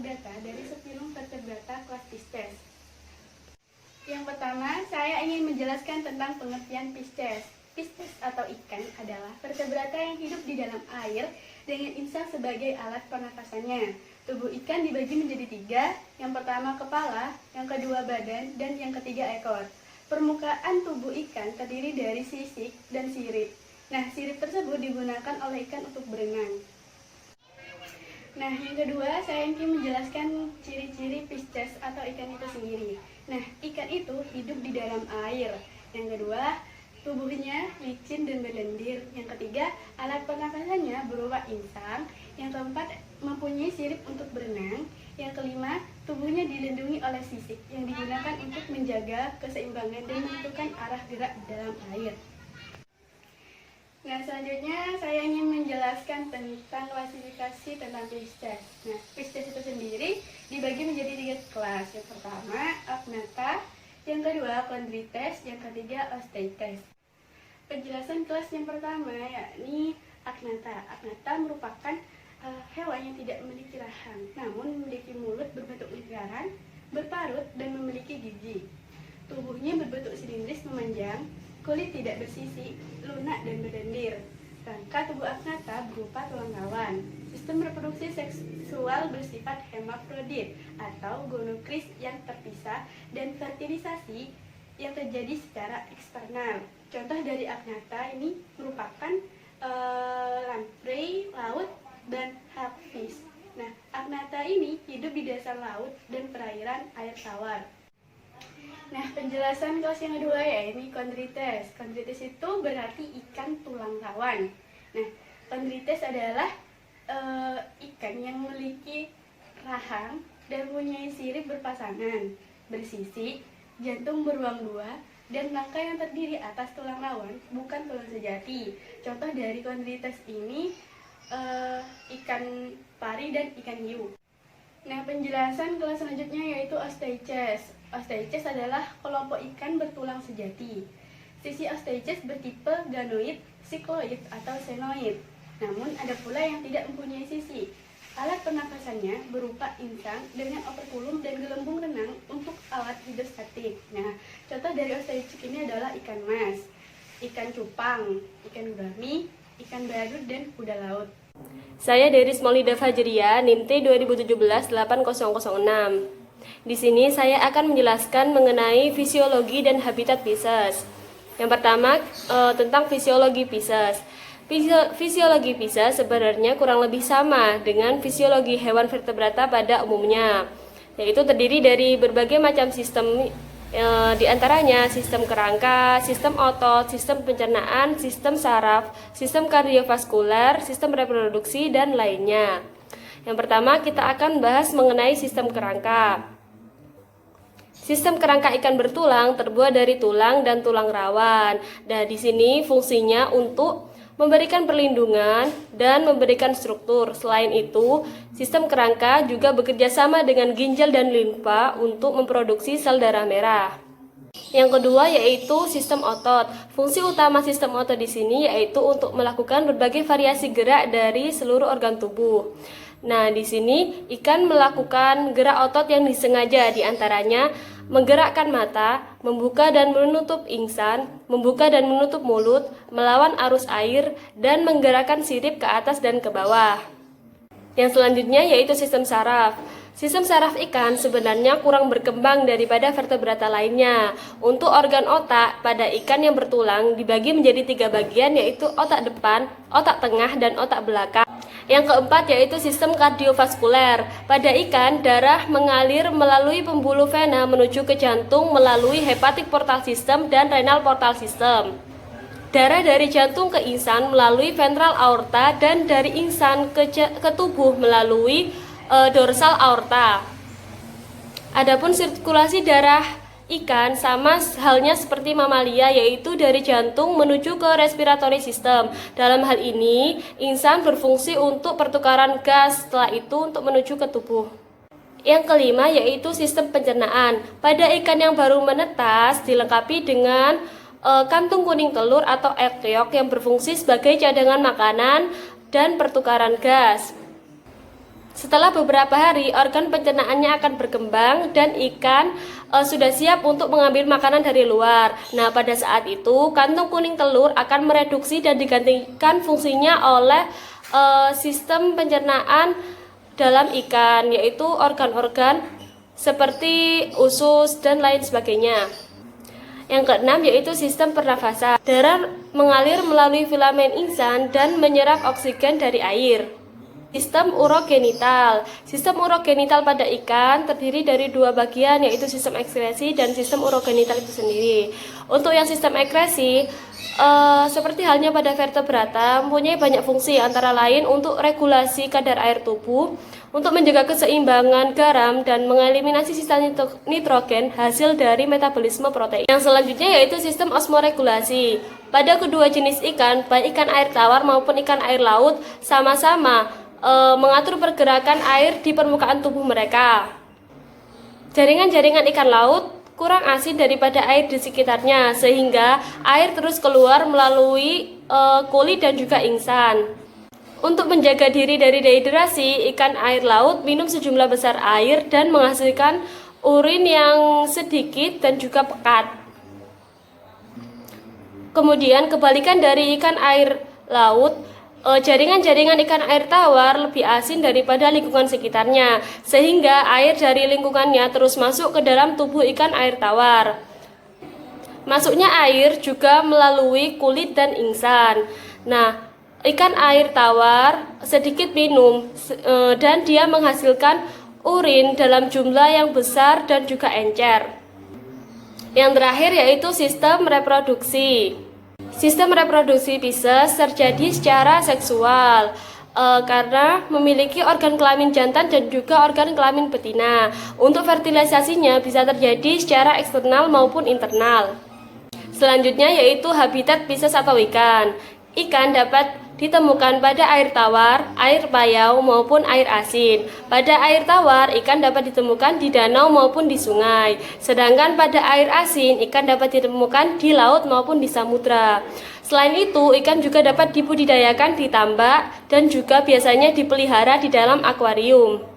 data dari sefilum vertebrata kelas Pisces. Yang pertama, saya ingin menjelaskan tentang pengertian Pisces. Pisces atau ikan adalah vertebrata yang hidup di dalam air dengan insang sebagai alat pernapasannya. Tubuh ikan dibagi menjadi 3, yang pertama kepala, yang kedua badan, dan yang ketiga ekor. Permukaan tubuh ikan terdiri dari sisik dan sirip. Nah, sirip tersebut digunakan oleh ikan untuk berenang. Nah, yang kedua, saya ingin menjelaskan ciri-ciri Pisces atau ikan itu sendiri. Nah, ikan itu hidup di dalam air. Yang kedua, tubuhnya licin dan berlendir. Yang ketiga, alat pernapasannya berupa insang. Yang keempat, mempunyai sirip untuk berenang. Yang kelima, tubuhnya dilindungi oleh sisik yang digunakan untuk menjaga keseimbangan dan menentukan arah gerak di dalam air. Nah, selanjutnya saya ingin menjelaskan tentang klasifikasi tentang Pisces. Nah, Pisces itu sendiri dibagi menjadi 3 kelas. Yang pertama, Agnatha, yang kedua, Chondrites, yang ketiga, Osteichthyes. Penjelasan kelas yang pertama yakni Agnatha. Agnatha merupakan hewan yang tidak memiliki rahang, namun memiliki mulut berbentuk lingkaran, berparut, dan memiliki gigi. Tubuhnya berbentuk silindris memanjang, kulit tidak bersisik, lunak dan berlendir. Rangka tubuh Agnatha berupa tulang rawan. Sistem reproduksi seksual bersifat hermafrodit atau gonokris yang terpisah, dan fertilisasi yang terjadi secara eksternal. Contoh dari Agnatha ini merupakan lamprey laut dan hagfish. Nah, Agnatha ini hidup di dasar laut dan perairan air tawar. Nah, penjelasan kelas yang kedua yaitu Chondrites. Chondrites itu berarti ikan tulang rawan. Nah, Chondrites adalah ikan yang memiliki rahang dan mempunyai sirip berpasangan, bersisik, jantung beruang 2, dan rangka yang terdiri atas tulang rawan, bukan tulang sejati. Contoh dari Chondrites ini ikan pari dan ikan hiu. Nah, penjelasan kelas selanjutnya yaitu Osteichthyes. Osteichthyes adalah kelompok ikan bertulang sejati. Sisi Osteichthyes bertipe ganoid, sikloid, atau senoid. Namun ada pula yang tidak mempunyai sisi. Alat pernapasannya berupa insang dengan operkulum dan gelembung renang untuk alat hidrostatik. Nah, contoh dari Osteichthyes ini adalah ikan mas, ikan cupang, ikan gurami, ikan badut, dan kuda laut. Saya Deris Maulida Fajria, NIM T 2017-8006. Di sini saya akan menjelaskan mengenai fisiologi dan habitat Pisces. Yang pertama, tentang fisiologi Pisces. Fisiologi Pisces sebenarnya kurang lebih sama dengan fisiologi hewan vertebrata pada umumnya, yaitu terdiri dari berbagai macam sistem, di antaranya sistem kerangka, sistem otot, sistem pencernaan, sistem saraf, sistem kardiovaskuler, sistem reproduksi, dan lainnya. Yang pertama, kita akan bahas mengenai sistem kerangka. Sistem kerangka ikan bertulang terbuat dari tulang dan tulang rawan. Nah, di sini fungsinya untuk memberikan perlindungan dan memberikan struktur. Selain itu, sistem kerangka juga bekerja sama dengan ginjal dan limfa untuk memproduksi sel darah merah. Yang kedua yaitu sistem otot. Fungsi utama sistem otot di sini yaitu untuk melakukan berbagai variasi gerak dari seluruh organ tubuh. Nah, di sini ikan melakukan gerak otot yang disengaja, diantaranya menggerakkan mata, membuka dan menutup ingsan, membuka dan menutup mulut, melawan arus air, dan menggerakkan sirip ke atas dan ke bawah. Yang selanjutnya yaitu sistem saraf. Sistem saraf ikan sebenarnya kurang berkembang daripada vertebrata lainnya. Untuk organ otak pada ikan yang bertulang dibagi menjadi 3 bagian, yaitu otak depan, otak tengah, dan otak belakang. Yang keempat yaitu sistem kardiovaskuler. Pada ikan, darah mengalir melalui pembuluh vena menuju ke jantung melalui hepatic portal system dan renal portal system. Darah dari jantung ke insang melalui ventral aorta dan dari insang ke tubuh melalui dorsal aorta. Adapun sirkulasi darah ikan sama halnya seperti mamalia, yaitu dari jantung menuju ke respiratory system. Dalam hal ini, insang berfungsi untuk pertukaran gas, setelah itu untuk menuju ke tubuh. Yang kelima yaitu sistem pencernaan. Pada ikan yang baru menetas dilengkapi dengan kantung kuning telur atau egg yolk yang berfungsi sebagai cadangan makanan dan pertukaran gas. Setelah beberapa hari, organ pencernaannya akan berkembang dan ikan sudah siap untuk mengambil makanan dari luar. Nah, pada saat itu, kantung kuning telur akan mereduksi dan digantikan fungsinya oleh sistem pencernaan dalam ikan, yaitu organ-organ seperti usus dan lain sebagainya. Yang keenam yaitu sistem pernafasan. Darah mengalir melalui filamen insan dan menyerap oksigen dari air. Sistem urogenital. Sistem urogenital pada ikan terdiri dari dua bagian, yaitu sistem ekskresi dan sistem urogenital itu sendiri. Untuk yang sistem ekskresi, seperti halnya pada vertebrata, mempunyai banyak fungsi, antara lain untuk regulasi kadar air tubuh, untuk menjaga keseimbangan garam, dan mengeliminasi sisa nitrogen hasil dari metabolisme protein. Yang selanjutnya yaitu sistem osmoregulasi. Pada kedua jenis ikan, baik ikan air tawar maupun ikan air laut, sama-sama mengatur pergerakan air di permukaan tubuh mereka. Jaringan-jaringan ikan laut kurang asin daripada air di sekitarnya, sehingga air terus keluar melalui kulit dan juga ingsan. Untuk menjaga diri dari dehidrasi, ikan air laut minum sejumlah besar air dan menghasilkan urin yang sedikit dan juga pekat. Kemudian kebalikan dari ikan air laut, jaringan-jaringan ikan air tawar lebih asin daripada lingkungan sekitarnya, sehingga air dari lingkungannya terus masuk ke dalam tubuh ikan air tawar. Masuknya air juga melalui kulit dan ingsan. Nah, ikan air tawar sedikit minum dan dia menghasilkan urin dalam jumlah yang besar dan juga encer. Yang terakhir yaitu sistem reproduksi. Sistem reproduksi Pisces terjadi secara seksual karena memiliki organ kelamin jantan dan juga organ kelamin betina. Untuk fertilisasinya bisa terjadi secara eksternal maupun internal. Selanjutnya yaitu habitat Pisces atau ikan. Ikan dapat ditemukan pada air tawar, air payau maupun air asin. Pada air tawar, ikan dapat ditemukan di danau maupun di sungai. Sedangkan pada air asin, ikan dapat ditemukan di laut maupun di samudra. Selain itu, ikan juga dapat dibudidayakan di tambak dan juga biasanya dipelihara di dalam akuarium.